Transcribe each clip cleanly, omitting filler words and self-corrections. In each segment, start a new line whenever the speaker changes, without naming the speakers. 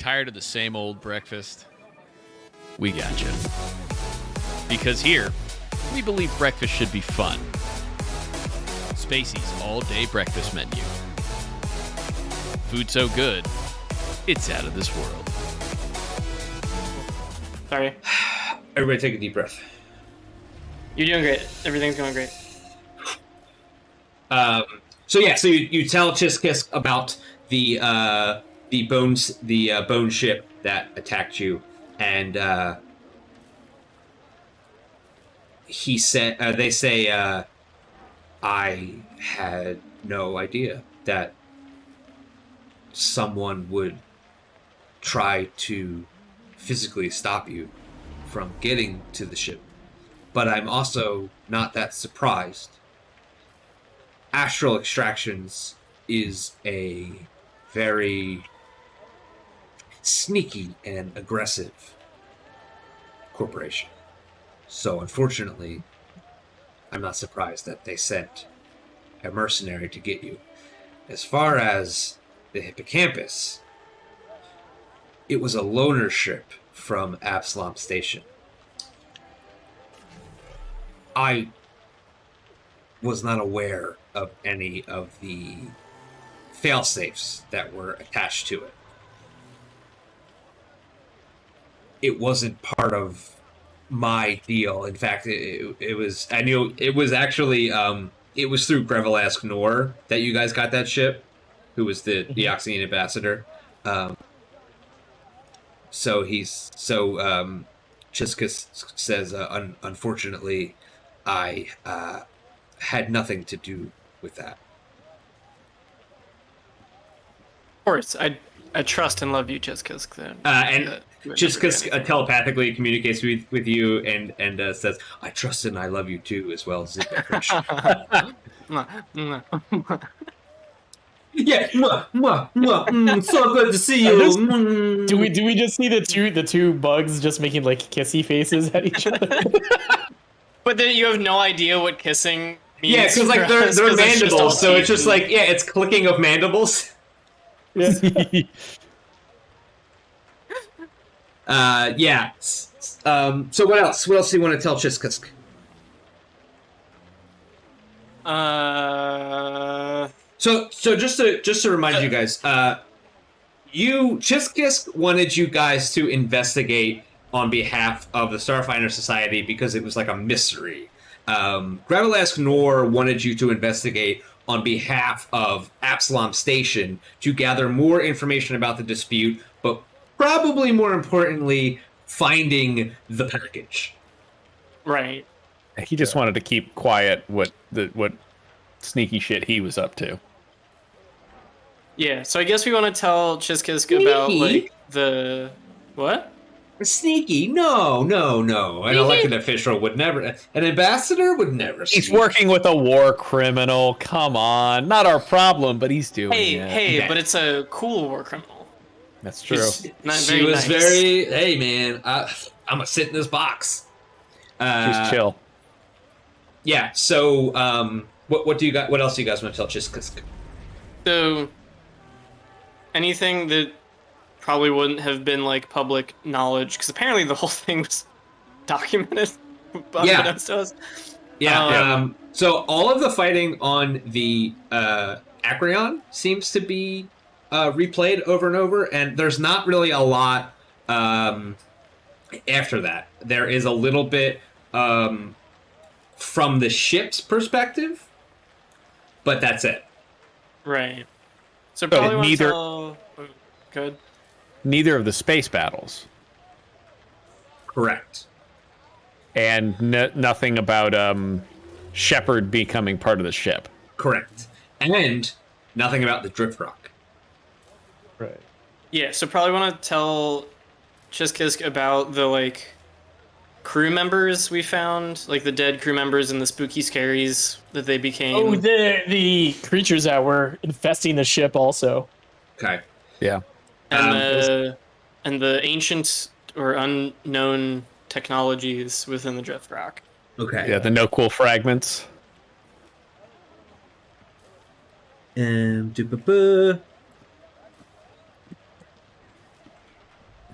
Tired of the same old breakfast? We got you. Because here, we believe breakfast should be fun. Spacey's all-day breakfast menu. Food so good, it's out of this world.
Sorry.
Everybody take a deep breath.
You're doing great. Everything's going great.
So you tell Chiskisk about the bone ship that attacked you, and they say, I had no idea that someone would try to physically stop you from getting to the ship, but I'm also not that surprised. Astral Extractions is a very sneaky and aggressive corporation. So unfortunately, I'm not surprised that they sent a mercenary to get you. As far as the Hippocampus, it was a loaner ship from Absalom Station. I was not aware of any of the failsafes that were attached to it. It wasn't part of my deal. In fact, it was. I knew it was actually. It was through Grevelask Nor that you guys got that ship, who was the Oxygen ambassador. Chiskus says, unfortunately, I had nothing to do with that.
Of course, I trust and love you, Chiskus.
And Chiskus telepathically communicates with you and says, I trust and I love you too, as well as Zip. Yeah, so good to see you.
Do we just see the two bugs just making like kissy faces at each other?
But then you have no idea what kissing means.
Yeah, because like they're mandibles, so it's just like it's clicking of mandibles.
Yeah.
Yeah. So what else? What else do you want to tell Chiskus? So just to remind you guys, Chiskus wanted you guys to investigate on behalf of the Starfinder Society because it was like a mystery. Grevelask Nor wanted you to investigate on behalf of Absalom Station to gather more information about the dispute, but probably more importantly, finding the package.
Right.
He just wanted to keep quiet what sneaky shit he was up to.
Yeah, so I guess we want to tell Chiskus about like the what?
Sneaky? No. An elected official would never. An ambassador would never.
He's working with a war criminal. Come on, not our problem, but he's doing it.
Hey, but it's a cool war criminal.
That's true.
She was very. Hey, man, I'm gonna sit in this box.
Just chill.
Yeah. So, what do you got? What else do you guys want to tell Chiskus?
So, anything that probably wouldn't have been like public knowledge, because apparently the whole thing was documented. Unbeknownst to us.
Yeah. So all of the fighting on the Acreon seems to be replayed over and over, and there's not really a lot after that. There is a little bit from the ship's perspective, but that's it.
Right. So probably
neither.
Good.
Neither of the space battles.
Correct.
And nothing about Shepard becoming part of the ship.
Correct. And nothing about the drift rock.
Right.
Yeah, so probably want to tell Chiskus about the like crew members we found, like the dead crew members and the spooky scaries that they became.
Oh, the creatures that were infesting the ship also.
Okay.
Yeah.
And the ancient or unknown technologies within the drift rock.
Okay.
Yeah, the no cool fragments.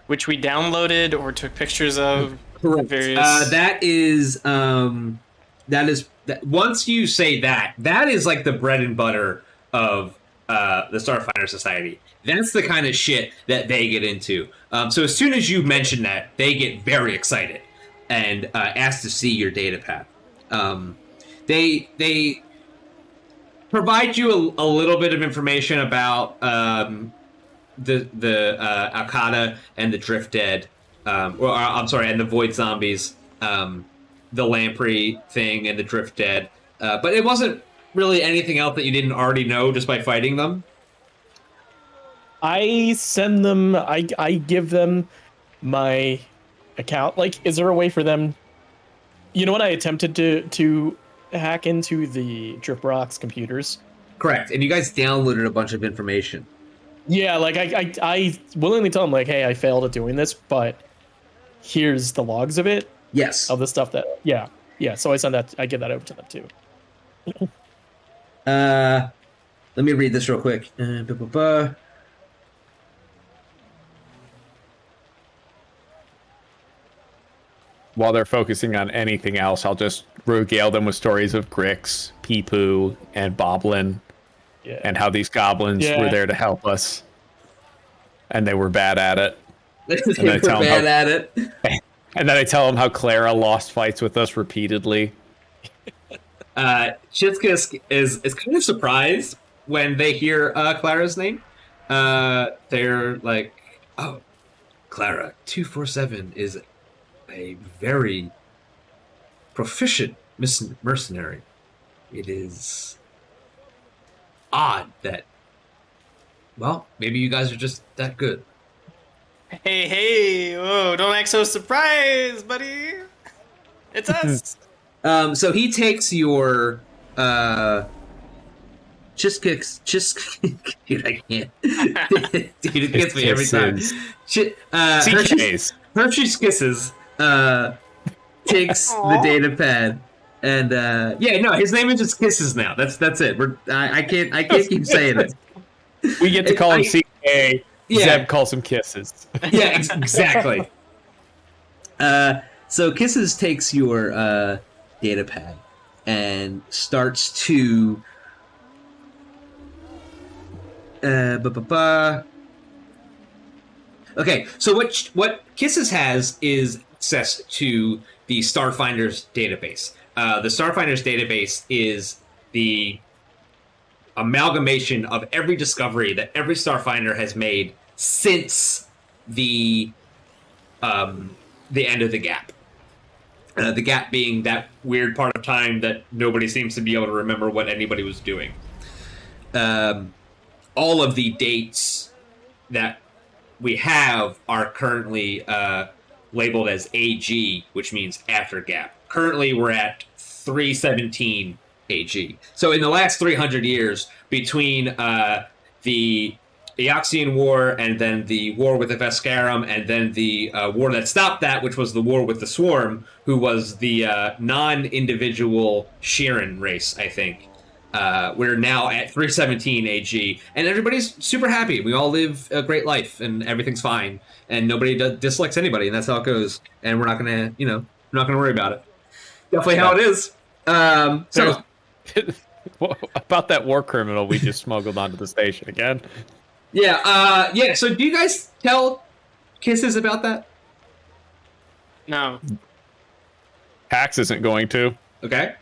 which we downloaded or took pictures of.
Correct.
Various.
That is once you say that, that is like the bread and butter of the Starfinder Society. That's the kind of shit that they get into. So as soon as you mention that, they get very excited and ask to see your data path. They provide you a little bit of information about the Akata and the Drift Dead, I'm sorry, and the Void Zombies, the Lamprey thing and the Drift Dead, but it wasn't really anything else that you didn't already know just by fighting them.
I send them. I give them my account. Like, is there a way for them? You know what? I attempted to hack into the Drip Rocks computers.
Correct, and you guys downloaded a bunch of information.
Yeah, like I willingly tell them, like, hey, I failed at doing this, but here's the logs of it.
Yes.
Of the stuff that yeah. So I send that. I give that over to them too.
Let me read this real quick.
While they're focusing on anything else, I'll just regale them with stories of Grix, Peepoo, and Boblin, and how these goblins were there to help us, and they were bad at it.
They were bad at it.
And then I tell them how Clara lost fights with us repeatedly.
Chizkisk is kind of surprised when they hear Clara's name. They're like, "Oh, Clara, 247 is a very proficient mercenary. It is odd that, well, maybe you guys are just that good."
Hey, whoa, don't act so surprised, buddy. It's us.
So he takes your Chiskix, dude, I can't. Dude, it gets me every time. Hershey's Kisses takes the data pad, and his name is just Kisses now. That's it. I can't keep saying it.
We get to call him CK. Zeb calls him Kisses.
Yeah, exactly. So Kisses takes your data pad and starts to Okay, so what Kisses has is access to the Starfinder's database. The Starfinder's database is the amalgamation of every discovery that every Starfinder has made since the end of the gap. The gap being that weird part of time that nobody seems to be able to remember what anybody was doing. All of the dates that we have are currently labeled as AG, which means after gap. Currently, we're at 317 AG. So in the last 300 years, between the Eoxian War and then the war with the Vescarum and then the war that stopped that, which was the war with the Swarm, who was the non-individual Sheeran race, I think. We're now at 317 AG, and everybody's super happy. We all live a great life, and everything's fine, and nobody dislikes anybody, and that's how it goes. And we're not gonna, we're not gonna worry about it. Definitely how it is. So
about that war criminal we just smuggled onto the station again.
Yeah. So do you guys tell Kisses about that?
No.
Pax isn't going to.
Okay.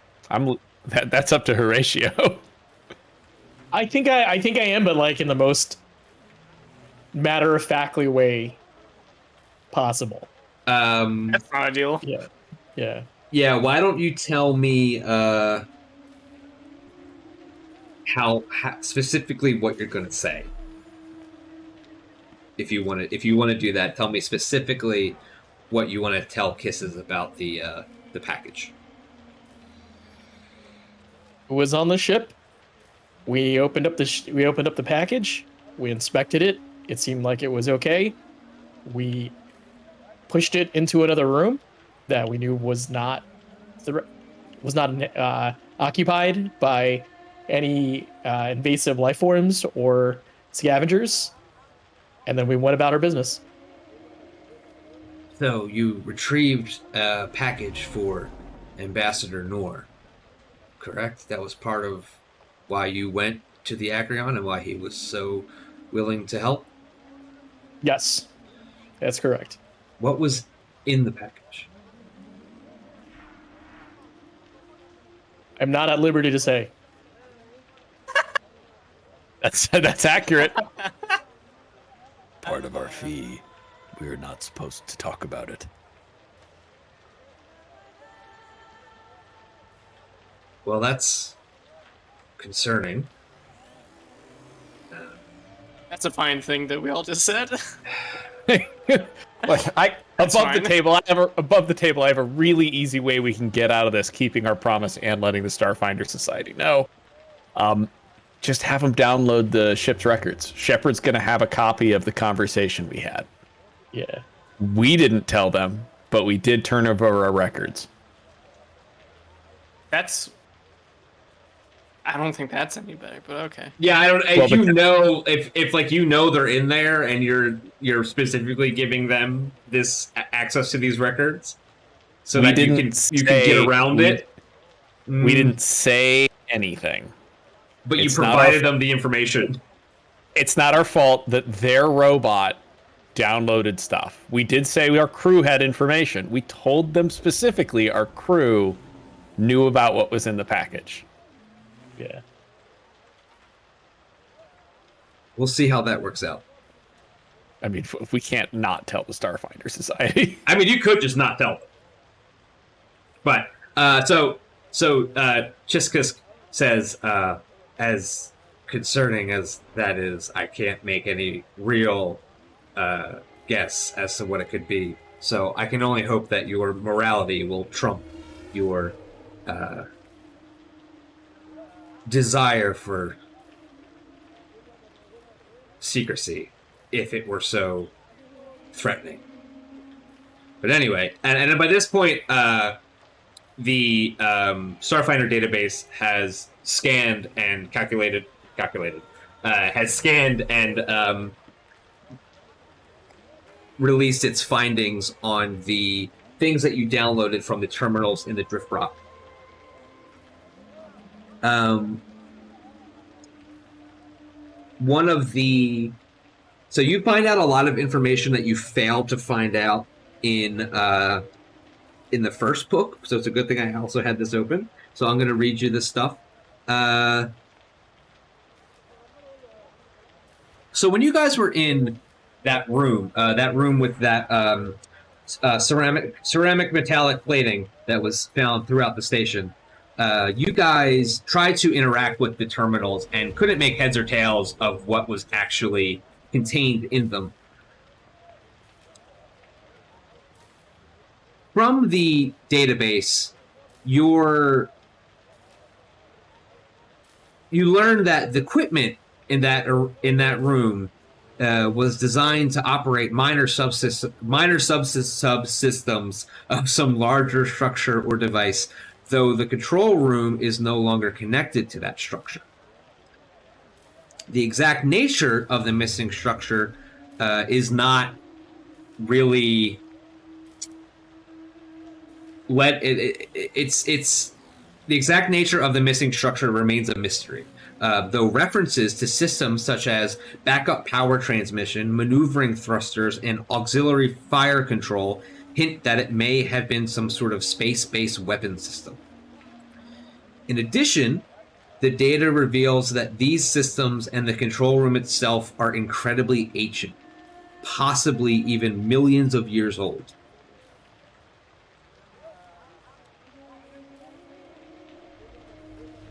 That's up to Horatio.
I think I am, but like in the most matter-of-factly way possible.
That's not ideal.
Yeah.
Yeah, why don't you tell me how specifically what you're going to say? If you want to do that, tell me specifically what you want to tell Kisses about the package.
It was on the ship. We opened up the package. We inspected it. It seemed like it was okay. We pushed it into another room that we knew was not occupied by any invasive life forms or scavengers, and then we went about our business.
So you retrieved a package for Ambassador Noor, correct? That was part of why you went to the Acreon and why he was so willing to help?
Yes, that's correct.
What was in the package?
I'm not at liberty to say.
That's accurate.
Part of our fee. We're not supposed to talk about it.
Well, that's concerning.
That's a fine thing that we all just said.
Look, above the table, I have a really easy way we can get out of this, keeping our promise and letting the Starfinder Society know. Just have them download the ship's records. Shepard's gonna have a copy of the conversation we had.
Yeah.
We didn't tell them, but we did turn over our records.
I don't think that's any better, but okay.
Yeah, I don't.
Well,
If you know they're in there and you're specifically giving them this access to these records, so that you can get around it.
We didn't say anything.
But you provided them the information.
It's not our fault that their robot downloaded stuff. We did say our crew had information. We told them specifically our crew knew about what was in the package.
Yeah.
We'll see how that works out.
I mean, we can't not tell the Starfinder Society.
I mean, you could just not tell them. But so Chiskus says, as concerning as that is, I can't make any real guess as to what it could be. So I can only hope that your morality will trump your desire for secrecy, if it were so threatening. But anyway, and by this point, the Starfinder database has scanned and released its findings on the things that you downloaded from the terminals in the Drift Rock. So you find out a lot of information that you failed to find out in the first book. So it's a good thing I also had this open. So I'm going to read you this stuff. So when you guys were in that room with that ceramic metallic plating that was found throughout the station, you guys tried to interact with the terminals and couldn't make heads or tails of what was actually contained in them. From the database, you learned that the equipment in that room was designed to operate minor subsystems of some larger structure or device, though the control room is no longer connected to that structure. The exact nature of the missing structure is not really it's the exact nature of the missing structure remains a mystery. Though references to systems such as backup power transmission, maneuvering thrusters, and auxiliary fire control hint that it may have been some sort of space-based weapon system. In addition, the data reveals that these systems and the control room itself are incredibly ancient, possibly even millions of years old.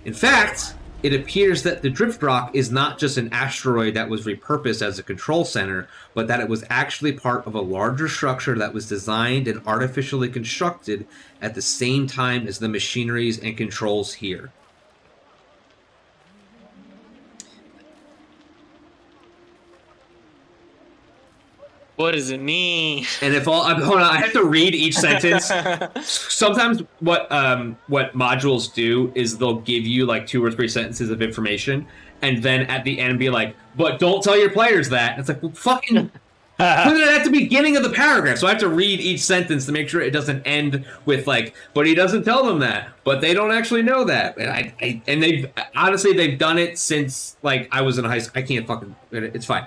In fact, it appears that the Drift Rock is not just an asteroid that was repurposed as a control center, but that it was actually part of a larger structure that was designed and artificially constructed at the same time as the machineries and controls here.
What does it mean?
And hold on, I have to read each sentence. Sometimes what modules do is they'll give you like 2 or 3 sentences of information, and then at the end be like, "But don't tell your players that." It's like, well, fucking Put it at the beginning of the paragraph, so I have to read each sentence to make sure it doesn't end with like, but he doesn't tell them that, but they don't actually know that. And they've done it since like I was in high school. I can't fucking. It's fine.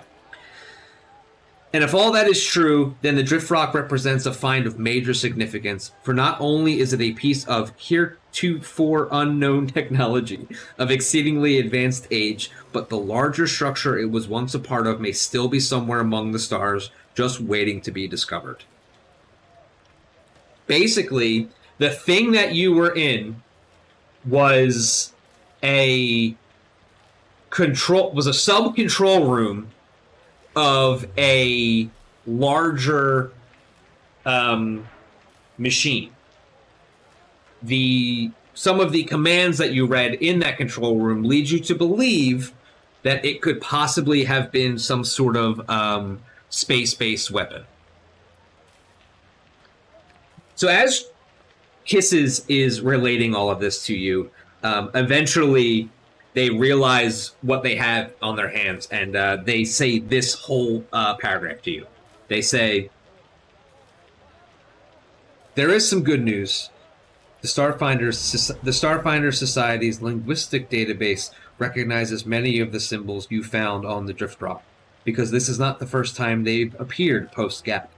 And if all that is true, then the drift rock represents a find of major significance, for not only is it a piece of heretofore unknown technology of exceedingly advanced age, but the larger structure it was once a part of may still be somewhere among the stars, just waiting to be discovered. Basically, the thing that you were in was a sub-control room of a larger machine. Some of the commands that you read in that control room lead you to believe that it could possibly have been some sort of space-based weapon. So as Kisses is relating all of this to you, eventually they realize what they have on their hands, and they say this whole paragraph to you. They say, there is some good news. The Starfinder Society's linguistic database recognizes many of the symbols you found on the drift rock, because this is not the first time they've appeared post-gap.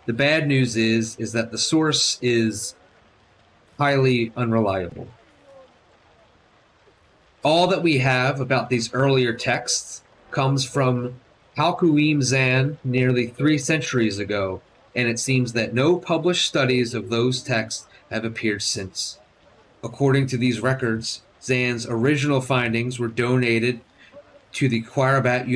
The bad news is that the source is highly unreliable. All that we have about these earlier texts comes from Halkuim Zan nearly 3 centuries ago, and it seems that no published studies of those texts have appeared since. According to these records, Zan's original findings were donated to the Habarat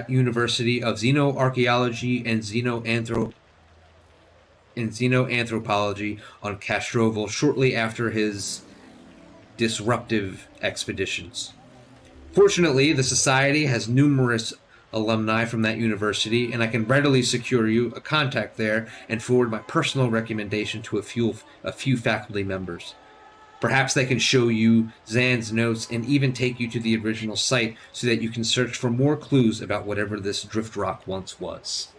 University of Xenoarchaeology and Xenoanthropology on Castrovel shortly after his disruptive expeditions. Fortunately, the Society has numerous alumni from that university, and I can readily secure you a contact there and forward my personal recommendation to a few faculty members. Perhaps they can show you Zan's notes and even take you to the original site so that you can search for more clues about whatever this drift rock once was.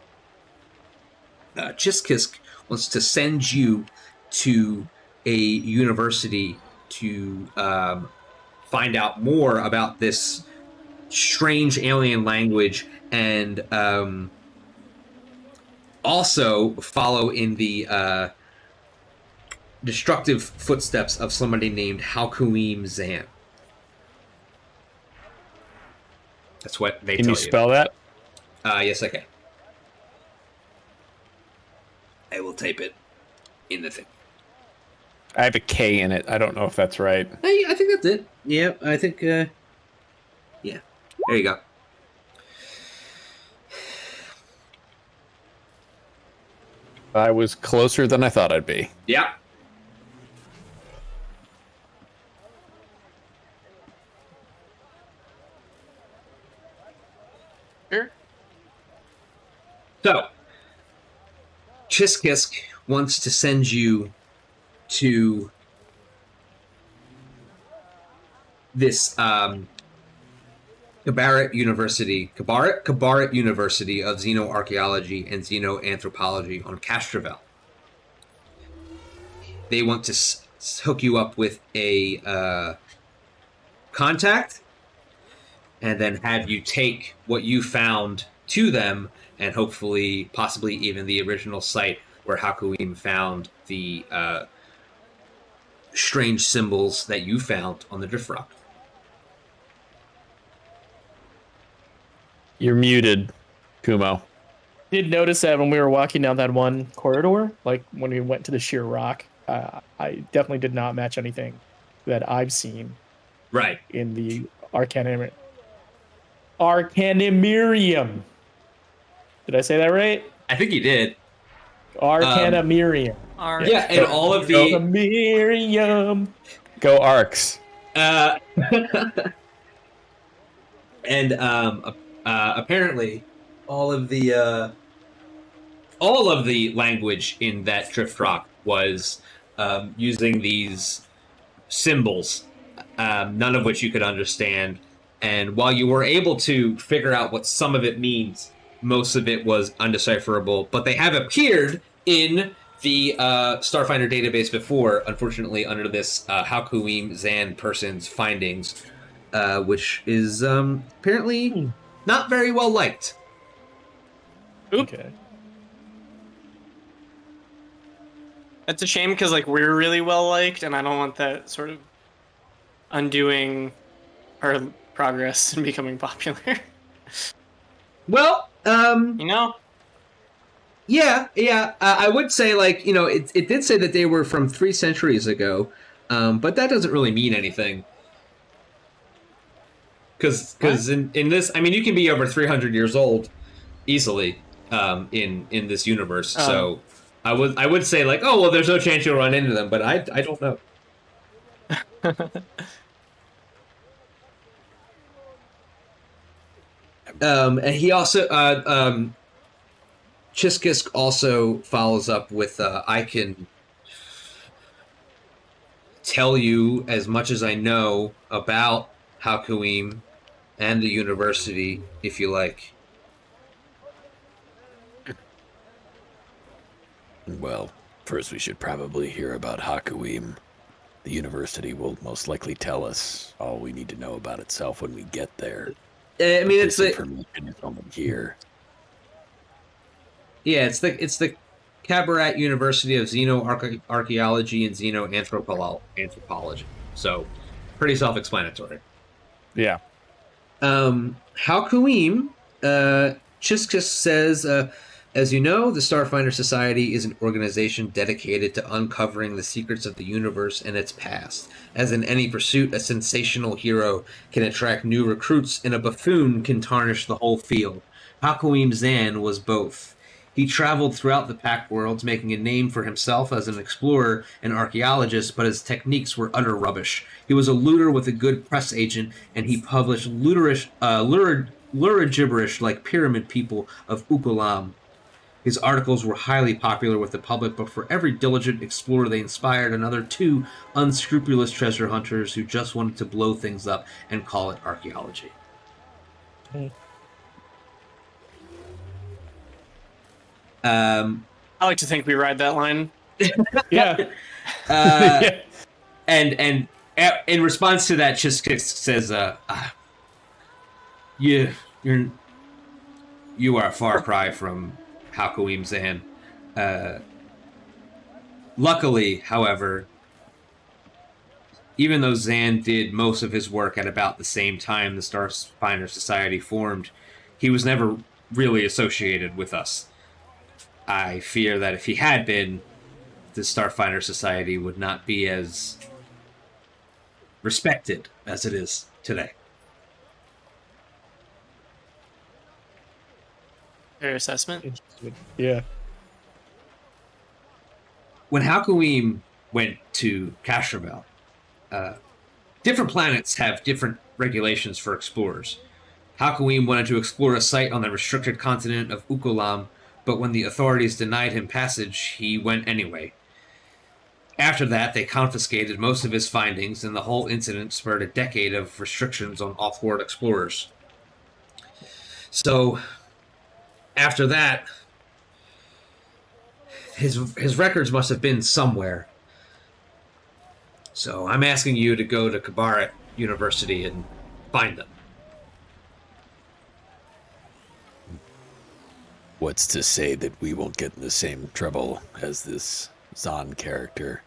Chiskisk wants to send you to a university to find out more about this strange alien language, and also follow in the destructive footsteps of somebody named Halkuim Zan. That's what they tell you.
Can you spell that?
Yes, I can. I will type it in the thing.
I have a K in it. I don't know if that's right.
I think that's it. Yeah, I think, yeah. There you go.
I was closer than I thought I'd be.
Yeah.
Sure.
So, Chiskisk wants to send you to this Kabaret University of Xenoarchaeology and Xenoanthropology on Castrovel. They want to hook you up with a contact, and then have you take what you found to them, and hopefully, possibly even the original site where Hakuim found the strange symbols that you found on the drift rock.
You're muted, Kumo.
Did notice that when we were walking down that one corridor, like when we went to the sheer rock, I definitely did not match anything that I've seen.
Right.
In the Arcanimirium. Did I say that right?
I think you did.
Arcanimirium.
Yeah, and all of the...
Arcanimirium.
Go Arcs.
And apparently, all of the language in that drift rock was using these symbols, none of which you could understand, And while you were able to figure out what some of it means, most of it was undecipherable. But they have appeared in the Starfinder database before, unfortunately, under this Hakuim Zan person's findings, which is apparently not very well liked.
Okay.
That's a shame because like we're really well liked, and I don't want that sort of undoing our progress and becoming popular.
Well,
You know?
yeah. I would say, like, you know, it did say that they were from 3 centuries ago, but that doesn't really mean anything. Because in this, I mean, you can be over 300 years old easily in this universe. So I would say, like, oh, well, there's no chance you'll run into them, but I don't know. And he also Chiskisk also follows up with I can tell you as much as I know about Hakuim and the university, if you like.
Well, first we should probably hear about Hakuim. The university will most likely tell us all we need to know about itself when we get there.
I mean, it's
this
the
information is only here.
yeah, it's the Kabarat University of Xenoarchaeology and Xenoanthropology. So, pretty self-explanatory.
Yeah.
Hakuim, Chiskus says, as you know, the Starfinder Society is an organization dedicated to uncovering the secrets of the universe and its past. As in any pursuit, a sensational hero can attract new recruits, and a buffoon can tarnish the whole field. Hakuim Zan was both. He traveled throughout the Pact worlds, making a name for himself as an explorer and archaeologist, but his techniques were utter rubbish. He was a looter with a good press agent, and he published lurid gibberish like pyramid people of Ukulam. His articles were highly popular with the public, but for every diligent explorer they inspired another 2 unscrupulous treasure hunters who just wanted to blow things up and call it archaeology.
I like to think we ride that line.
Yeah.
And in response to that, Chiskisk says, you are a far cry from Hakuim Zan. Luckily, however, even though Zan did most of his work at about the same time the Starfinder Society formed, he was never really associated with us. I fear that if he had been, the Starfinder Society would not be as respected as it is today.
Fair assessment.
Yeah.
When Hakuim went to Castrovel, different planets have different regulations for explorers. Hakuim wanted to explore a site on the restricted continent of Ukulam, but when the authorities denied him passage, he went anyway. After that, they confiscated most of his findings, and the whole incident spurred a decade of restrictions on off-world explorers. So, after that, his records must have been somewhere. So I'm asking you to go to Kabarat University and find them.
What's to say that we won't get in the same trouble as this Zahn character?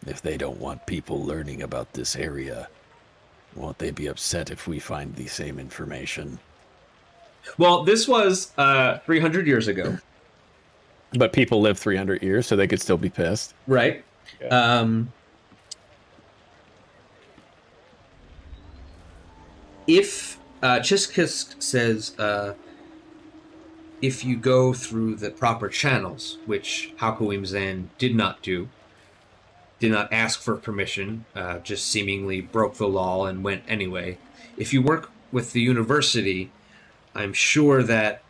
If they don't want people learning about this area, won't they be upset if we find the same information?
Well, this was 300 years ago.
But people live 300 years, so they could still be pissed.
Right.
Yeah.
If Chiskisk says, if you go through the proper channels, which Hakuim Zan did not do, did not ask for permission, just seemingly broke the law and went anyway. If you work with the university, I'm sure that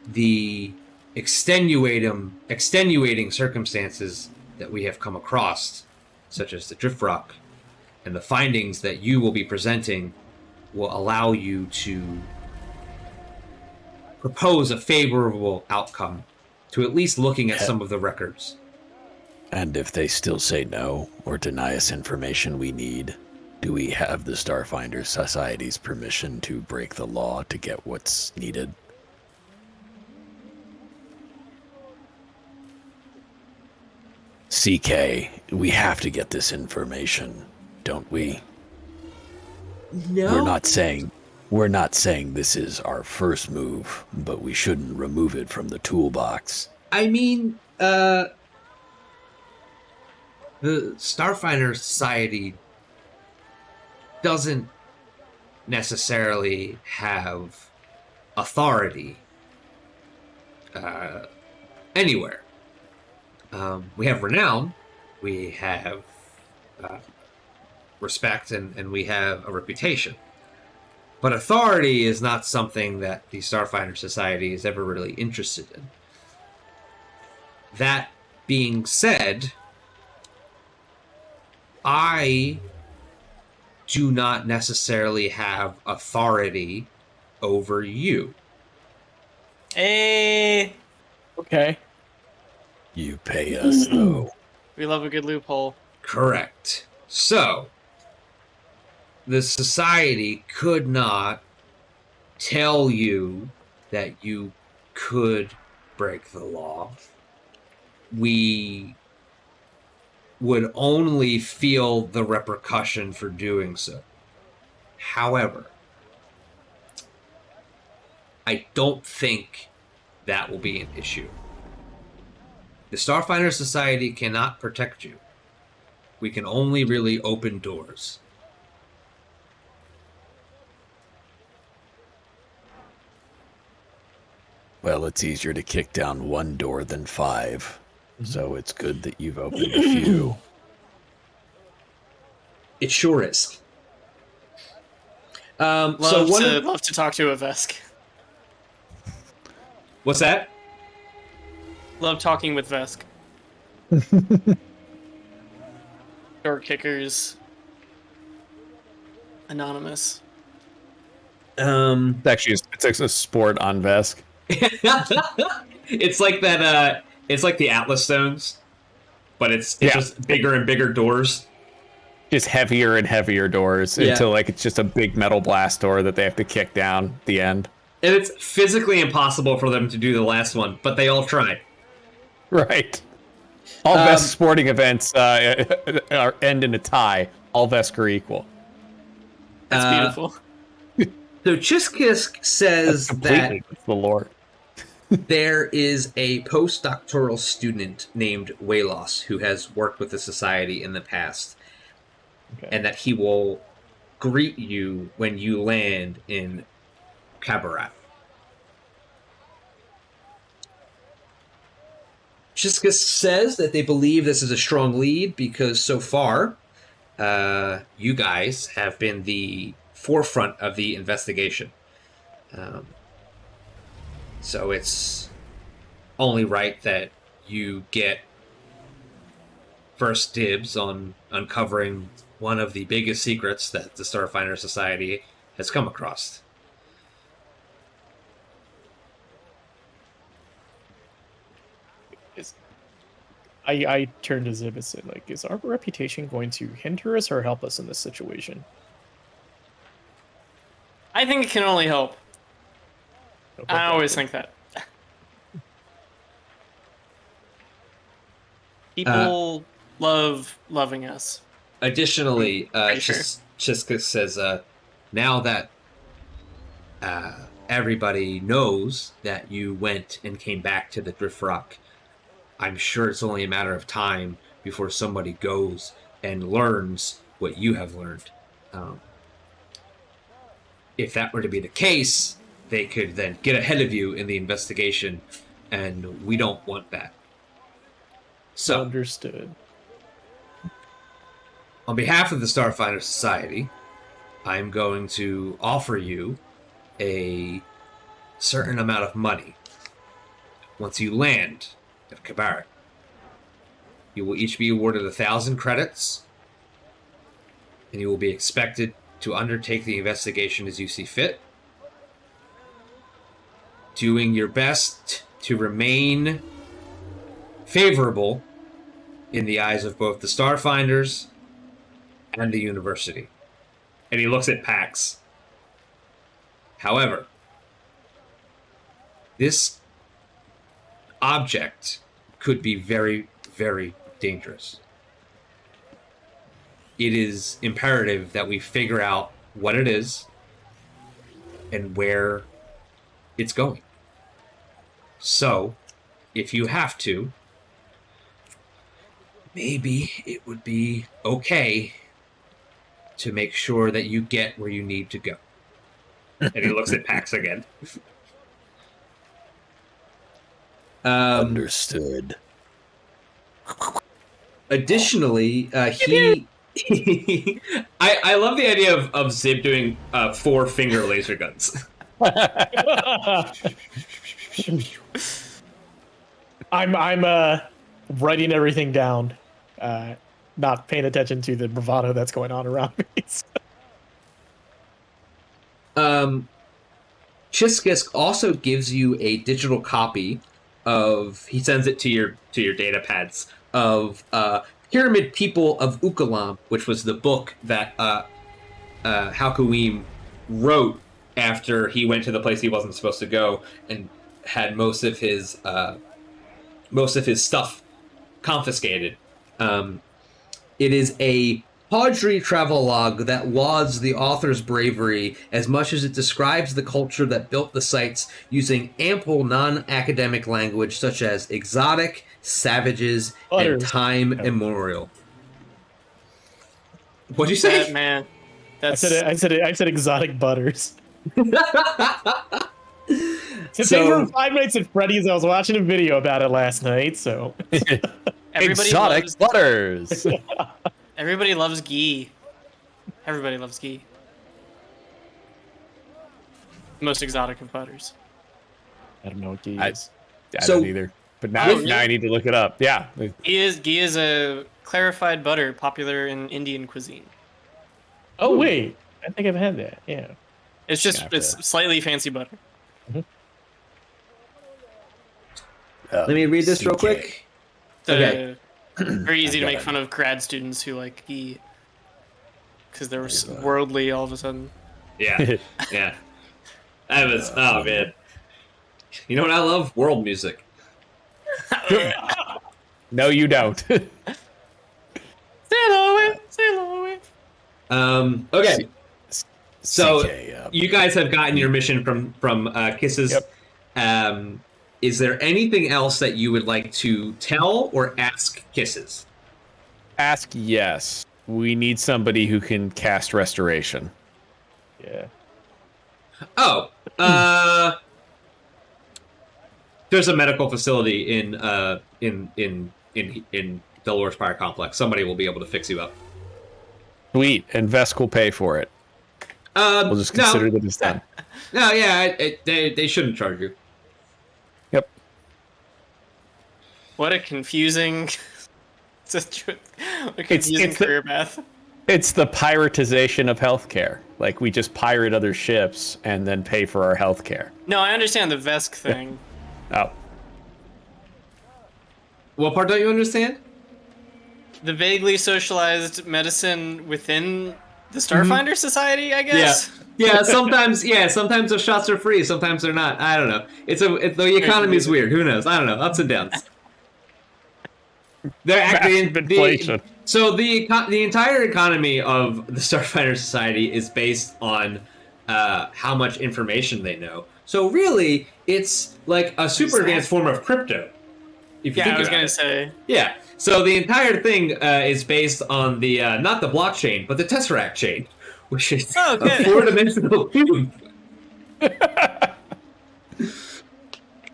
the extenuating circumstances that we have come across, such as the drift rock, and the findings that you will be presenting, will allow you to propose a favorable outcome to at least looking at some of the records.
And if they still say no or deny us information we need, do we have the Starfinder Society's permission to break the law to get what's needed? CK, we have to get this information, don't we?
No.
We're not saying this is our first move, but we shouldn't remove it from the toolbox.
I mean, the Starfinder Society doesn't necessarily have authority anywhere. We have renown, we have respect, and we have a reputation. But authority is not something that the Starfinder Society is ever really interested in. That being said, I do not necessarily have authority over you.
Hey,
Okay.
You pay us, though.
we love a good loophole.
Correct. So, the society could not tell you that you could break the law. We would only feel the repercussion for doing so. However, I don't think that will be an issue. The Starfinder Society cannot protect you. We can only really open doors.
Well, it's easier to kick down one door than 5, so it's good that you've opened a few.
It sure is.
Love to talk to a Vesk.
What's that?
Love talking with Vesk. Door kickers. Anonymous.
It's a sport on Vesk.
It's like that. It's like the Atlas Stones, but it's just bigger and bigger doors.
Just heavier and heavier doors until like it's just a big metal blast door that they have to kick down at the end.
And it's physically impossible for them to do the last one, but they all tried.
Right. All Vesk sporting events end in a tie. All Vesk are equal.
That's beautiful.
So Chiskisk says that
That's the lore.
there is a postdoctoral student named Walos who has worked with the society in the past, and that he will greet you when you land in Kabarat. Chiskisk says that they believe this is a strong lead because so far, you guys have been the forefront of the investigation. So it's only right that you get first dibs on uncovering one of the biggest secrets that the Starfinder Society has come across.
I turned to Zib and said, like, is our reputation going to hinder us or help us in this situation?
I think it can only help. I always think that. People love loving us.
Additionally,
Sure.
Chiska says, now that everybody knows that you went and came back to the Drift Rock, I'm sure it's only a matter of time before somebody goes and learns what you have learned. If that were to be the case, they could then get ahead of you in the investigation, and we don't want that. So,
Understood.
on behalf of the Starfinder Society, I'm going to offer you a certain amount of money once you land at Kabarat. You will each be awarded 1,000 credits, and you will be expected to undertake the investigation as you see fit, doing your best to remain favorable in the eyes of both the Starfinders and the university. And he looks at Pax. However, this object could be very, very dangerous. It is imperative that we figure out what it is and where it's going. So, if you have to, maybe it would be okay to make sure that you get where you need to go. And he looks at Pax again.
Understood.
Additionally, he... I love the idea of Zib doing 4-finger laser guns.
I'm writing everything down, not paying attention to the bravado that's going on around me.
Chiskisk also gives you a digital copy of, he sends it to your data pads, of Pyramid People of Ukalam, which was the book that Halkuim wrote after he went to the place he wasn't supposed to go and had most of his stuff confiscated. It is a tawdry travelogue that lauds the author's bravery as much as it describes the culture that built the sites using ample non-academic language such as exotic, savages, and time immemorial. What'd you say?
That man.
I said exotic butters. Since they were Five Nights at Freddy's, I was watching a video about it last night, so...
Exotic butters!
Everybody loves ghee. Everybody loves ghee. Most exotic of butters.
I don't know what ghee is.
I don't either. But now I need to look it up. Yeah.
Ghee is a clarified butter popular in Indian cuisine.
Oh, wait. I think I've had that, yeah.
It's just, it's slightly fancy butter.
Mm-hmm.
Let me read this real quick.
Okay. Very easy to make fun of grad students who like ghee. Because they were worldly all of a sudden.
Yeah. Yeah. That was, oh man. You know what I love? World music.
No, you don't.
Sail away, sail away.
Okay. So
CK,
you guys have gotten your mission from Kisses.
Yep.
Is there anything else that you would like to tell or ask Kisses?
Ask yes. We need somebody who can cast restoration.
Yeah.
Oh, there's a medical facility in Delores Fire Complex. Somebody will be able to fix you up.
Sweet. And Vesk will pay for it. We'll just consider that it's done.
No, yeah, they shouldn't charge you.
Yep.
What a confusing, career path.
It's the piratization of healthcare. Like, we just pirate other ships and then pay for our healthcare.
No, I understand the Vesk thing.
Oh.
What part don't you understand?
The vaguely socialized medicine within the Starfinder Society, I guess.
Yeah. Sometimes the shots are free, sometimes they're not. I don't know. The economy is weird. Who knows? I don't know. Ups and downs. They're actually
inflation.
So the entire economy of the Starfinder Society is based on how much information they know. So really, it's like a super advanced form of crypto. If you think
I was
about
gonna
it.
say.
Yeah. So the entire thing is based on the not the blockchain, but the Tesseract chain, which is a four-dimensional cube.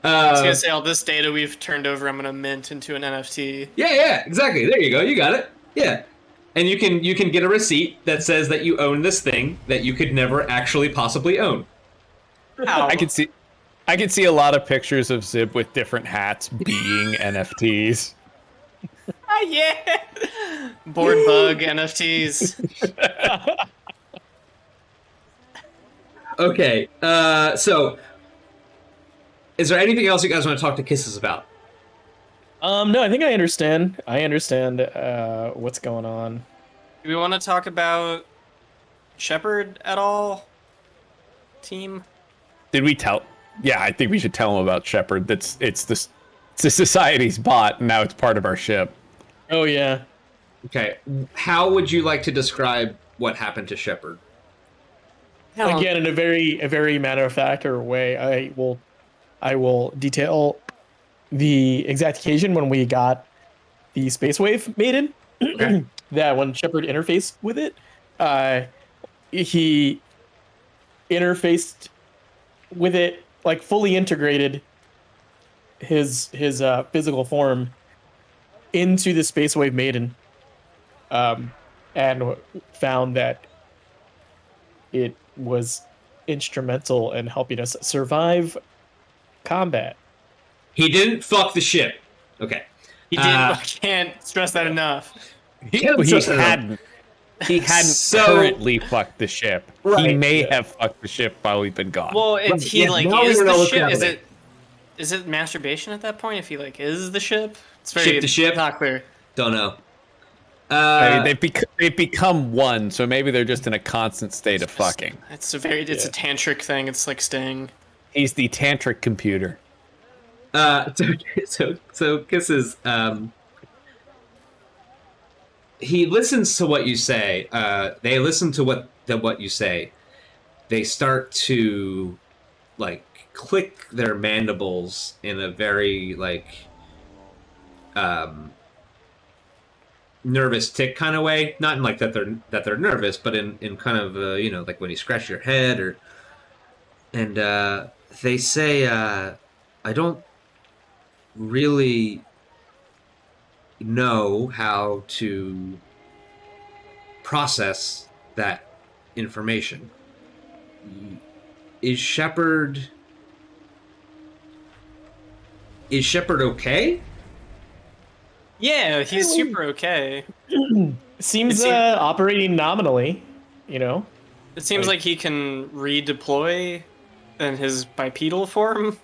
I was gonna say all this data we've turned over, I'm gonna mint into an NFT.
Yeah, exactly. There you go. You got it. Yeah. And you can get a receipt that says that you own this thing that you could never actually possibly own.
How?
I could see a lot of pictures of Zib with different hats being NFTs.
Yeah. Board bug NFTs.
Okay. So, is there anything else you guys want to talk to Kisses about?
No, I think I understand. What's going on.
Do we want to talk about Shepard at all? Team?
Did we tell? Yeah, I think we should tell him about Shepard. It's the society's bot, and now it's part of our ship.
Oh yeah.
Okay. How would you like to describe what happened to Shepard?
Again, in a very matter of fact way, I will detail the exact occasion when we got the Space Wave Maiden.
Okay.
That when Shepard interfaced with it, he interfaced with it, like fully integrated his physical form into the Space Wave Maiden, and found that it was instrumental in helping us survive combat.
He didn't fuck the ship. Okay.
He did. I can't stress that enough.
He hadn't currently fucked the ship.
Right,
He may have fucked the ship while we've been gone.
Well, and
Right,
he
yeah,
like
now we
is
don't know
the
what's
ship.
happening.
Is it masturbation at that point? If he like is the ship, it's very
Ship to ship?
not clear.
Don't know.
I mean, they've become one, so maybe they're just in a constant state of fucking.
It's a tantric thing. It's like Sting.
He's the tantric computer.
So Kisses, he listens to what you say. They listen to what you say. They start to like click their mandibles in a very like nervous tick kind of way. Not in like that they're nervous, but in kind of like when you scratch your head and they say I don't really know how to process that information. Is Shepard okay?
Yeah, he's super okay.
Seems operating nominally, you know.
It seems like he can redeploy in his bipedal form,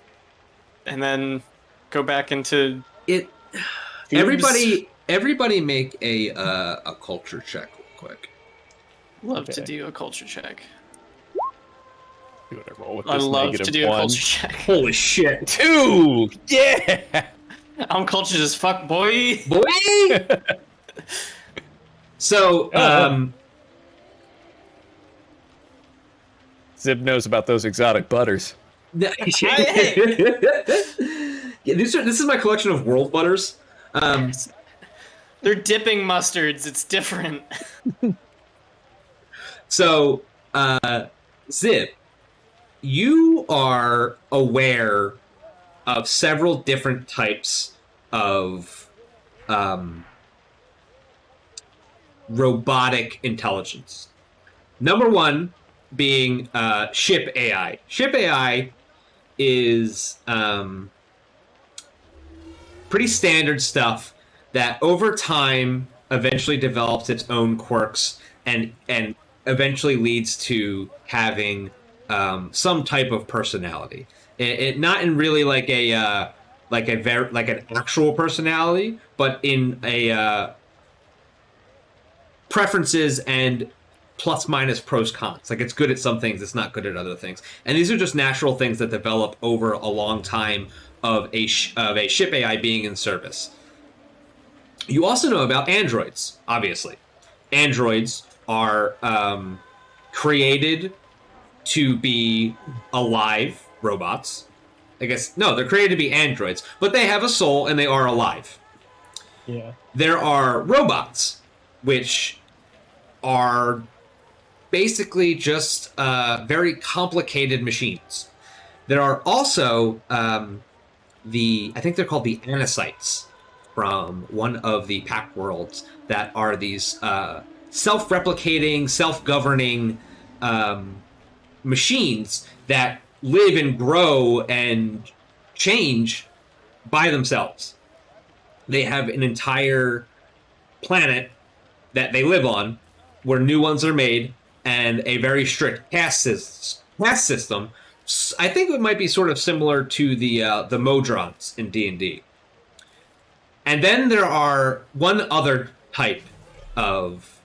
and then go back into
It. Everybody, make a culture check real quick.
love to do a culture check.
Do whatever, roll with
I
this
love to do a
-1.
culture check.
Holy shit,
2! Yeah!
I'm cultured as fuck, boy.
boy! So,
Zib knows about those exotic butters.
Yeah, this is my collection of world butters.
They're dipping mustards. It's different.
So, Zip, you are aware of several different types of robotic intelligence. Number one being ship AI. Ship AI is pretty standard stuff that over time eventually develops its own quirks and eventually leads to having some type of personality. It not in really like an actual personality, but in a preferences and plus minus pros cons. Like it's good at some things, it's not good at other things. And these are just natural things that develop over a long time of a ship AI being in service. You also know about androids, obviously. Androids are created to be alive robots. I guess, no, they're created to be androids, but they have a soul and they are alive.
Yeah.
There are robots, which are basically just very complicated machines. There are also I think they're called the Anicytes from one of the Pact worlds that are these self-replicating, self-governing machines that live and grow and change by themselves. They have an entire planet that they live on where new ones are made and a very strict caste caste system. I think it might be sort of similar to the Modrons in D&D. And then there are one other type of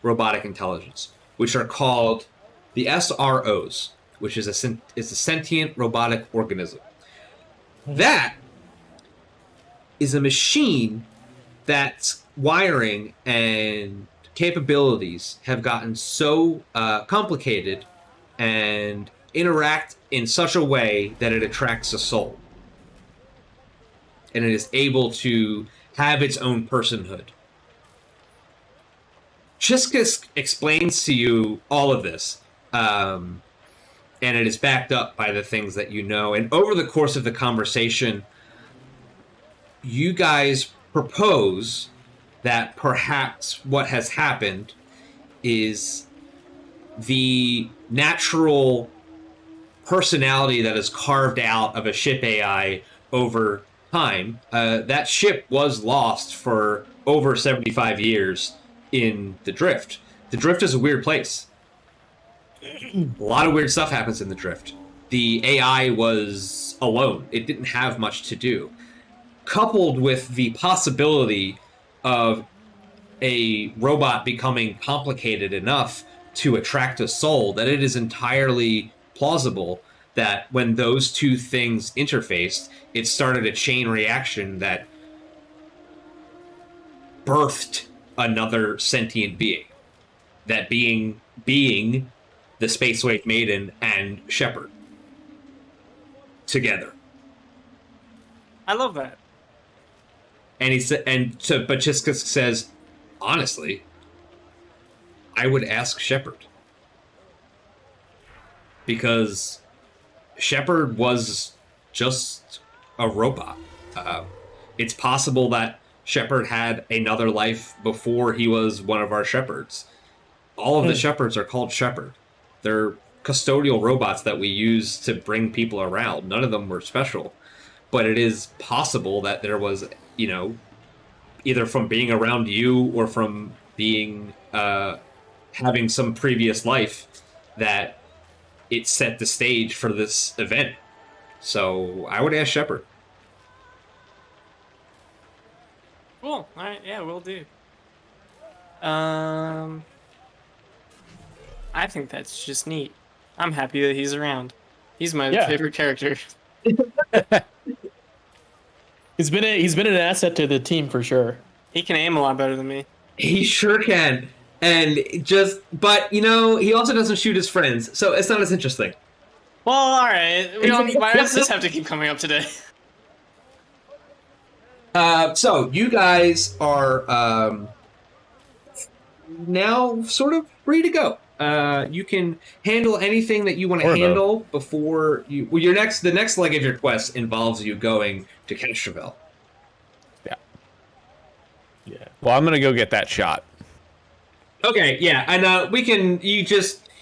robotic intelligence, which are called the SROs, which is a sentient robotic organism. That is a machine that's wiring and capabilities have gotten so complicated and interact in such a way that it attracts a soul. And it is able to have its own personhood. Chiska explains to you all of this, and it is backed up by the things that you know. And over the course of the conversation, you guys propose that perhaps what has happened is the natural personality that is carved out of a ship AI over time. That ship was lost for over 75 years in the Drift. The Drift is a weird place. A lot of weird stuff happens in the Drift. The AI was alone. It didn't have much to do. Coupled with the possibility of a robot becoming complicated enough to attract a soul, that it is entirely plausible that when those two things interfaced, it started a chain reaction that birthed another sentient being. That being the Space Wake Maiden and Shepard together.
I love that.
And he said, but Chiska says, honestly, I would ask Shepard, because Shepard was just a robot. It's possible that Shepard had another life before he was one of our Shepards. All of the Shepards are called Shepard. They're custodial robots that we use to bring people around. None of them were special. But it is possible that there was, either from being around you or from being having some previous life, that it set the stage for this event. So I would ask Shepard.
Cool. All right. Yeah, we'll do. I think that's just neat. I'm happy that he's around. He's my favorite character.
He's been an asset to the team for sure.
He can aim a lot better than me.
He sure can. But he also doesn't shoot his friends, so it's not as interesting.
Well, all right. Why does this have to keep coming up today?
So you guys are now sort of free to go. You can handle anything that you want to handle before you. Well, the next leg of your quest involves you going to Castrovel.
Yeah. Well, I'm gonna go get that shot.
Okay. Yeah, and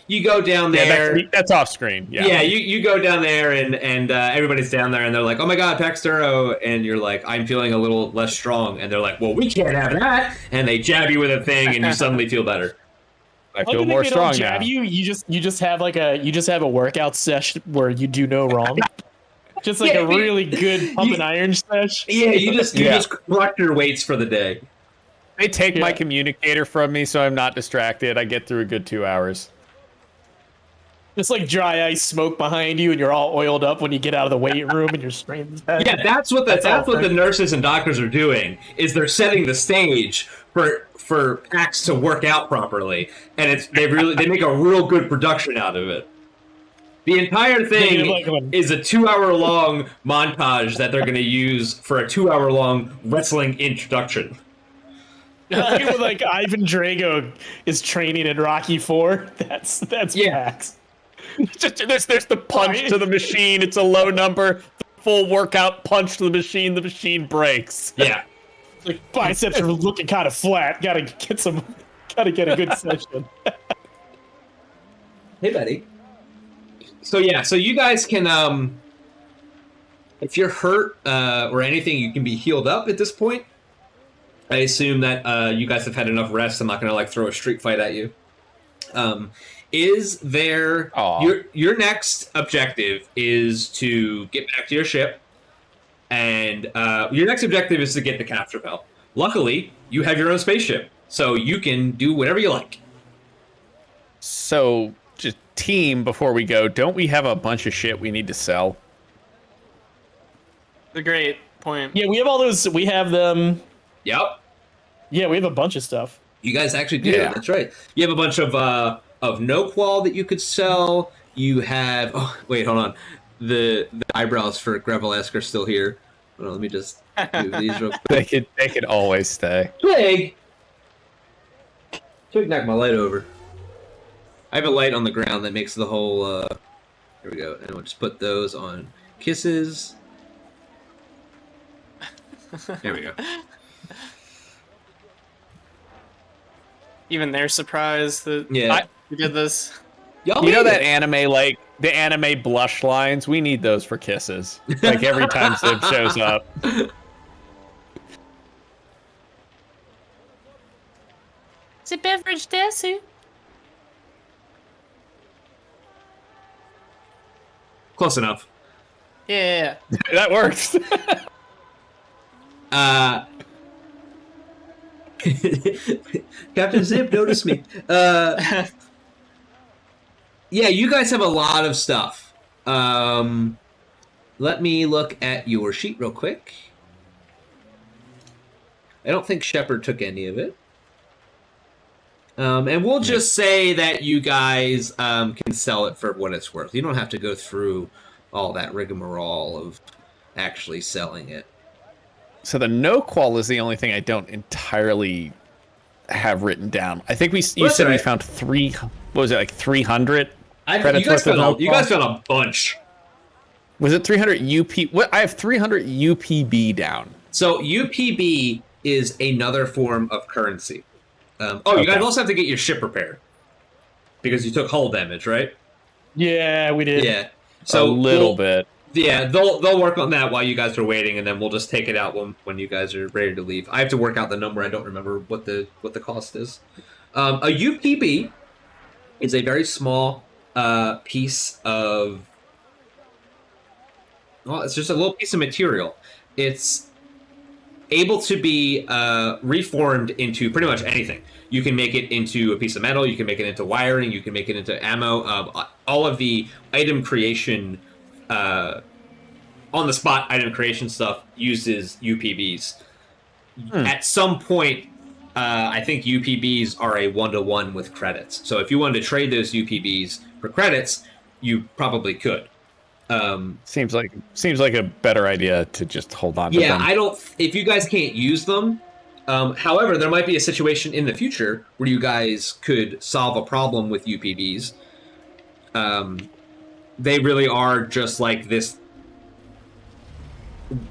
you go down there.
Yeah, that's off screen. Yeah.
Yeah. You go down there and everybody's down there and they're like, oh my god, Paxturo, and you're like, I'm feeling a little less strong, and they're like, well, we can't have that, and they jab you with a thing, and you suddenly feel better.
I feel more strong now.
You just have a workout session where you do no wrong. Just like a really good pump and iron session.
Yeah, you just collect your weights for the day.
They take my communicator from me, so I'm not distracted. I get through a good 2 hours.
Just like dry ice smoke behind you, and you're all oiled up when you get out of the weight room, and you're straining.
Yeah, that's what the nurses and doctors are doing. Is they're setting the stage for acts to work out properly, and they make a real good production out of it. The entire thing is a 2-hour-long montage that they're going to use for a 2-hour-long wrestling introduction.
Like Ivan Drago is training in Rocky 4. That's Pax.
There's the punch to the machine. It's a low number. Full workout punch to the machine breaks.
Yeah.
Like biceps are looking kind of flat. Gotta get a good session.
Hey, buddy. So you guys can, if you're hurt or anything, you can be healed up at this point. I assume that you guys have had enough rest. I'm not gonna throw a street fight at you. Is there
Aw.
your next objective is to get back to your ship, and your next objective is to get the Castrovel. Luckily, you have your own spaceship, so you can do whatever you like.
So, just team, before we go, don't we have a bunch of shit we need to sell?
The great point.
Yeah, we have all those. We have them.
Yep.
Yeah, we have a bunch of stuff.
You guys actually do.
Yeah.
That's right. You have a bunch of no qual that you could sell. You have. Oh, wait, hold on. The eyebrows for Grevelesk are still here. Hold on, let me just move these real quick.
They could always stay.
Twig! Twig knocked my light over. I have a light on the ground that makes the whole. Here we go. And we'll just put those on kisses. There we go.
Even they're surprised that
Yeah.
we did this.
Y'all
You know
made
that
it.
anime, like the anime blush lines? We need those for kisses. Like every time Zib shows up.
Is it beverage there, Sue?
Close enough.
Yeah.
That works.
Captain Zip noticed me. Yeah, you guys have a lot of stuff. Let me look at your sheet real quick. I don't think Shepard took any of it. And we'll just say that you guys can sell it for what it's worth. You don't have to go through all that rigmarole of actually selling it.
So the no qual is the only thing I don't entirely have written down. I think you
That's
said we
right.
found what was it, like 300
You
credits
guys,
worth of no
you
qual?
guys found a bunch.
Was it 300 UP? What? I have 300 UPB down.
So UPB is another form of currency. You guys
Okay.
also have to get your ship repaired because you took hull damage, right?
Yeah, we did.
Yeah.
So
So
a little
we'll-
bit.
Yeah, they'll work on that while you guys are waiting, and then we'll just take it out when you guys are ready to leave. I have to work out the number. I don't remember what the cost is. A UPB is a very small piece of. Well, it's just a little piece of material. It's able to be reformed into pretty much anything. You can make it into a piece of metal. You can make it into wiring. You can make it into ammo. All of the item creation, on the spot item creation stuff uses UPBs. At some point, I think UPBs are a 1-to-1 with credits. So if you wanted to trade those UPBs for credits, you probably could.
Seems like a better idea to just hold on to
Yeah,
them.
if you guys can't use them, however, there might be a situation in the future where you guys could solve a problem with UPBs. They really are just like this.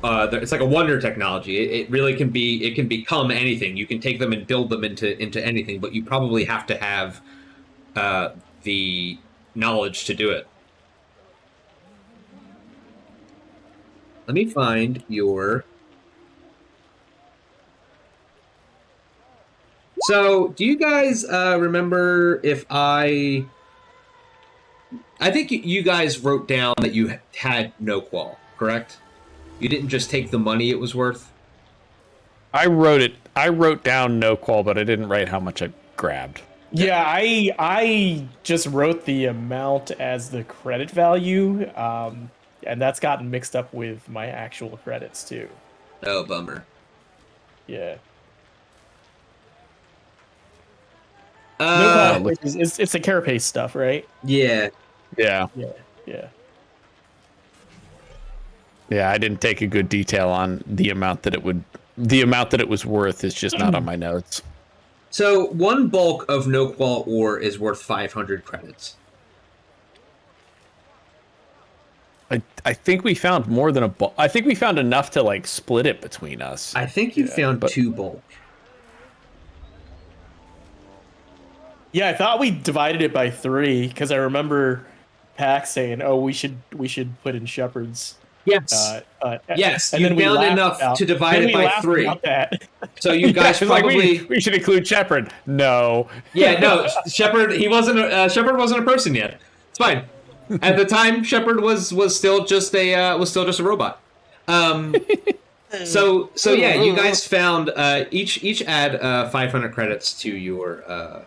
It's like a wonder technology. It really can be. It can become anything. You can take them and build them into anything, but you probably have to have the knowledge to do it. Let me find your. So, do you guys remember if I think you guys wrote down that you had no qual, correct? You didn't just take the money it was worth?
I wrote down no qual, but I didn't write how much I grabbed.
Yeah, I just wrote the amount as the credit value, and that's gotten mixed up with my actual credits too.
Oh, bummer.
Yeah.
Uh,
It's the carapace stuff, right?
yeah.
Yeah.
Yeah.
Yeah, I didn't take a good detail on the amount that it was worth is just not on my notes.
So, one bulk of no qual ore is worth 500 credits.
I think we found more than I think we found enough to like split it between us.
I think you found
but-
2 bulk.
Yeah, I thought we divided it by 3 because I remember Pact saying, "Oh, we should put in Shepard's."
Yes. Yes,
and
you
then we
found
laughed
enough
about-
to divide
then
it
we
by
laughed
3.
about that.
So you guys
It's like,
probably
we should include Shepard. No.
Yeah, no, Shepard. He wasn't. Shepard wasn't a person yet. It's fine. At the time, Shepard was still just a robot. So yeah, you guys found each add 500 credits to your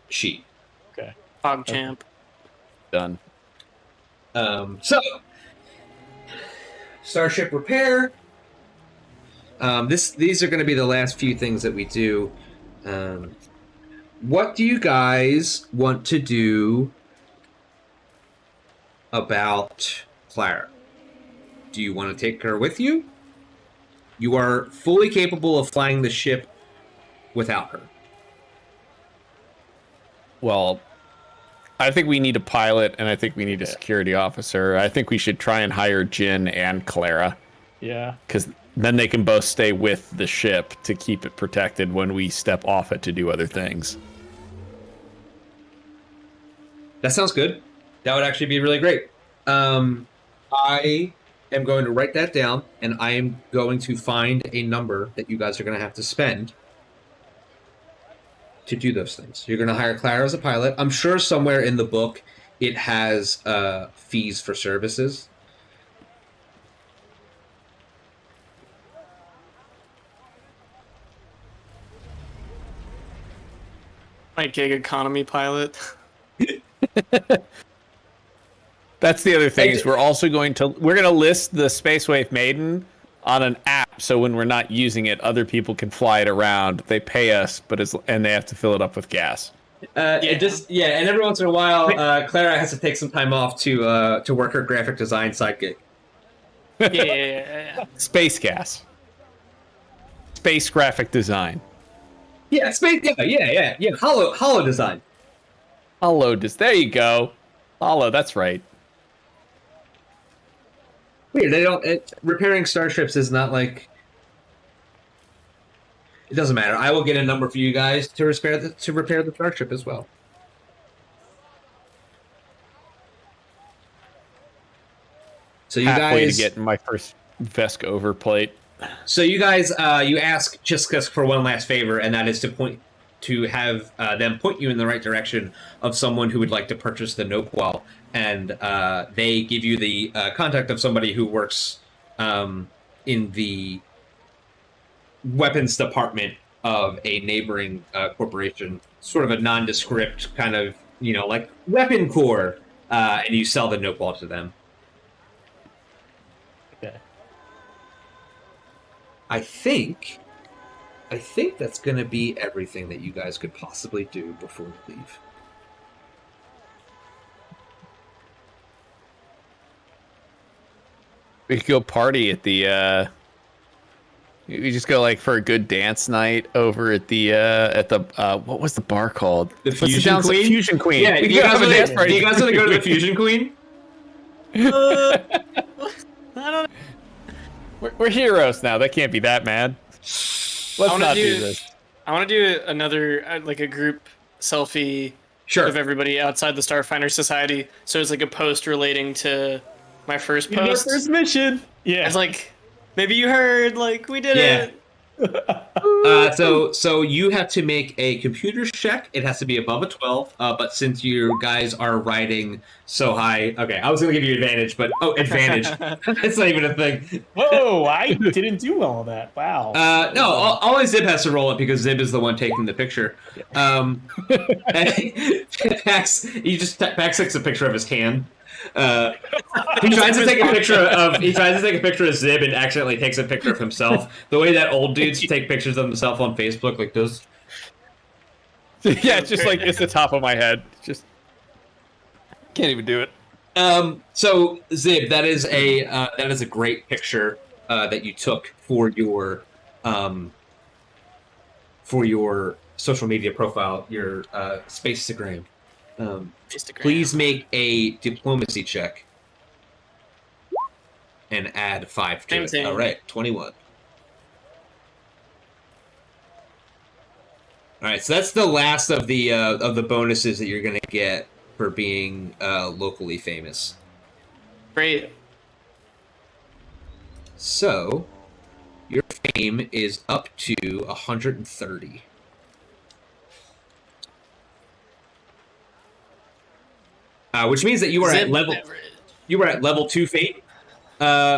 sheet.
Okay.
PogChamp.
Done.
So Starship repair. These are going to be the last few things that we do. What do you guys want to do about Clara? Do you want to take her with you? You are fully capable of flying the ship without her.
Well, I think we need a pilot, and I think we need a security officer. I think we should try and hire Jin and Clara.
Yeah.
Because then they can both stay with the ship to keep it protected when we step off it to do other things.
That sounds good. That would actually be really great. I am going to write that down, and I am going to find a number that you guys are going to have to spend to do those things. You're going to hire Clara as a pilot. I'm sure somewhere in the book it has fees for services.
My gig economy pilot.
That's the other thing, is we're going to list the Space Wave Maiden on an app, so when we're not using it, other people can fly it around. They pay us, and they have to fill it up with gas.
And every once in a while, Clara has to take some time off to work her graphic design side gig.
Yeah.
Space gas. Space graphic design.
Yeah, space. Yeah. Hollow design.
There you go. Hollow. That's right.
Weird. They don't. Repairing starships is not like. It doesn't matter. I will get a number for you guys to repair the starship as well. So you
Halfway
guys
to get my first Vesk overplate.
So you guys, you ask Chiskus for one last favor, and that is to have them point you in the right direction of someone who would like to purchase the Noqual, and they give you the contact of somebody who works in the weapons department of a neighboring corporation, sort of a nondescript kind of, like weapon core, and you sell the Noqual to them.
Okay.
I think that's going to be everything that you guys could possibly do before we leave.
We could go party at the. We just go for a good dance night over at the what was the bar called?
The
What's
Fusion Queen.
Fusion Queen.
Yeah,
We
you
could
guys
have a dance party.
want to go to the Fusion Queen?
I don't know.
We're heroes now. They can't be that mad. Let's not do this.
I want to do another a group selfie of everybody outside the Starfinder Society. So it's like a post relating to my first post.
Our first mission. Yeah.
It's like, maybe you heard, we did it.
So you have to make a computer check. It has to be above a 12. But since you guys are riding so high, okay, I was going to give you advantage, but advantage. It's not even a thing.
Whoa, I didn't do all that. Wow.
No, only Zib has to roll it because Zib is the one taking the picture. Pax takes a picture of his hand. He tries to take a picture of Zib and accidentally takes a picture of himself. The way that old dudes take pictures of themselves on Facebook, like this.
Yeah, it's just it's the top of my head. Just can't even do it.
So Zib, that is a great picture that you took for your social media profile, your Space-tagram. Please make a diplomacy check and add 5 to it. All right, 21. All right, so that's the last of the bonuses that you're going to get for being locally famous.
Great.
So, your fame is up to 130. Which means that you are at level 2 fate.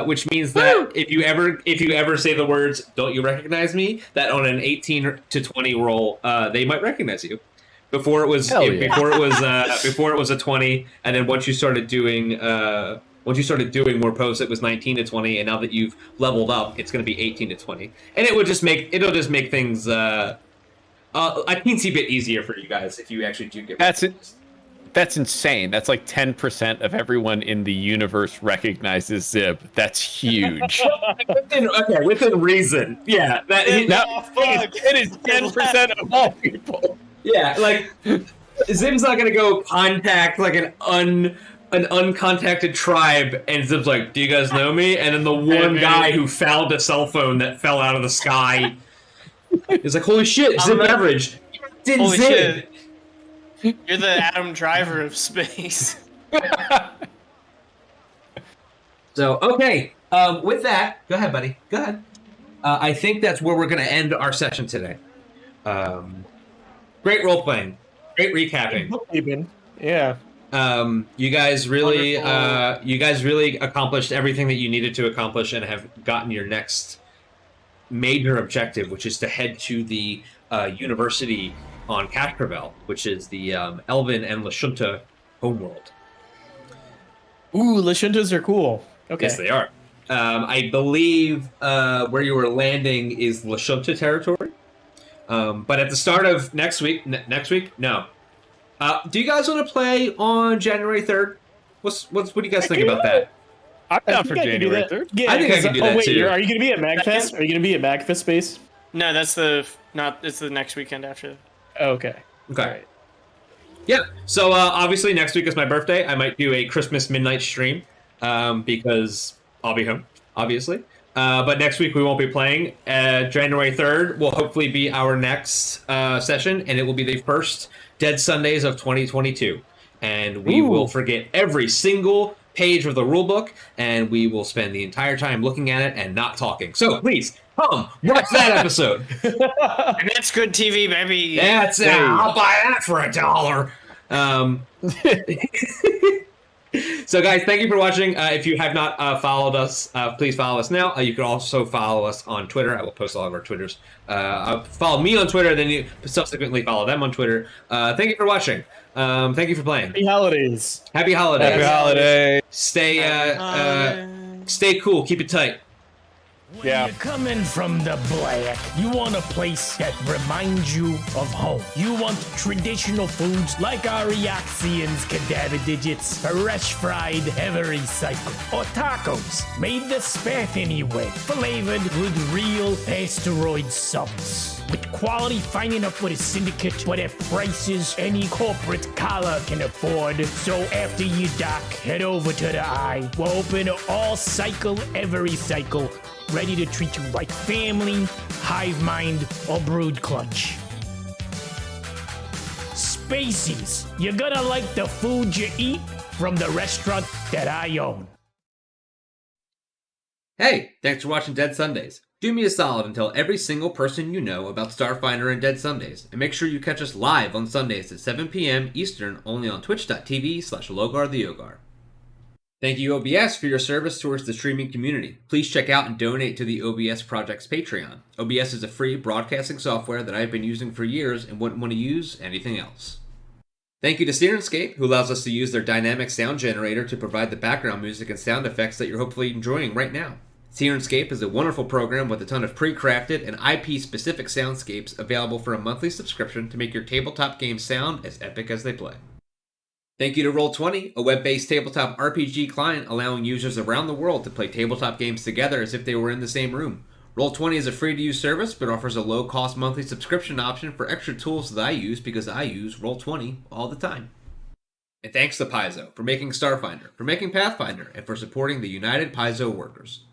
Which means that if you ever say the words "Don't you recognize me?" that on an 18 to 20 roll, they might recognize you. Before it was before it was a 20, and then once you started doing more posts, it was 19 to 20, and now that you've leveled up, it's going to be 18 to 20, and it'll just make things a teensy bit easier for you guys if you actually do get.
That's it. That's insane. That's like 10% of everyone in the universe recognizes Zib. That's huge.
within reason. Yeah,
it is 10% of all people.
Yeah, like Zib's not gonna go contact like an uncontacted tribe, and Zib's like, "Do you guys know me?" And then the one guy who found a cell phone that fell out of the sky is like, "Holy shit, Zib Beverage!
Holy shit! You're the Adam Driver of space."
So okay, with that, go ahead, buddy. Go ahead. I think that's where we're gonna end our session today. Great role playing, great recapping.
Yeah.
You guys really accomplished everything that you needed to accomplish and have gotten your next major objective, which is to head to the university on Castrovel, which is the Elven and Lashunta homeworld.
Ooh, Lashuntas are cool. Okay.
Yes, they are. I believe where you were landing is Lashunta territory. But at the start of next week, no. Do you guys want to play on January 3rd? What do you guys think about that?
I'm down for January 3rd.
Yeah,
I think I can do that too.
Are you going to be at MagFest? Are you going to be at MagFest space?
No, it's the next weekend after.
Oh, okay.
Okay.
All right.
Yeah. So obviously next week is my birthday. I might do a Christmas midnight stream because I'll be home, obviously. But next week we won't be playing. January 3rd will hopefully be our next session, and it will be the first Dead Sundays of 2022. And we will forget every single page of the rulebook, and we will spend the entire time looking at it and not talking. So please, come watch that episode.
And that's good TV, baby.
That's I'll buy that for $1. So guys, thank you for watching. If you have not followed us, please follow us now. You can also follow us on Twitter. I will post all of our Twitters. Follow me on Twitter, then you subsequently follow them on Twitter. Thank you for watching. Thank you for playing.
Happy holidays.
Happy holidays.
Happy holiday.
Stay cool. Keep it tight.
When you're coming from the black, you want a place that reminds you of home. You want traditional foods like our Eoxians cadaver digits, fresh fried, heavy recycled, or tacos made the Spartan way, flavored with real asteroid sauce. With quality finding up with a syndicate, but at prices any corporate collar can afford. So after you dock, head over to the eye. We're open all cycle, every cycle. Ready to treat you like family, hive mind, or brood clutch. Spacies, you're gonna like the food you eat from the restaurant that I own.
Hey, thanks for watching Dead Sundays. Do me a solid and tell every single person you know about Starfinder and Dead Sundays, and make sure you catch us live on Sundays at 7 p.m. Eastern only on twitch.tv/LogarTheOgar. Thank you, OBS, for your service towards the streaming community. Please check out and donate to the OBS Project's Patreon. OBS is a free broadcasting software that I've been using for years and wouldn't want to use anything else. Thank you to Sirenscape, who allows us to use their dynamic sound generator to provide the background music and sound effects that you're hopefully enjoying right now. Sirenscape is a wonderful program with a ton of pre-crafted and IP-specific soundscapes available for a monthly subscription to make your tabletop games sound as epic as they play. Thank you to Roll20, a web-based tabletop RPG client allowing users around the world to play tabletop games together as if they were in the same room. Roll20 is a free-to-use service, but offers a low-cost monthly subscription option for extra tools that I use because I use Roll20 all the time. And thanks to Paizo for making Starfinder, for making Pathfinder, and for supporting the United Paizo workers.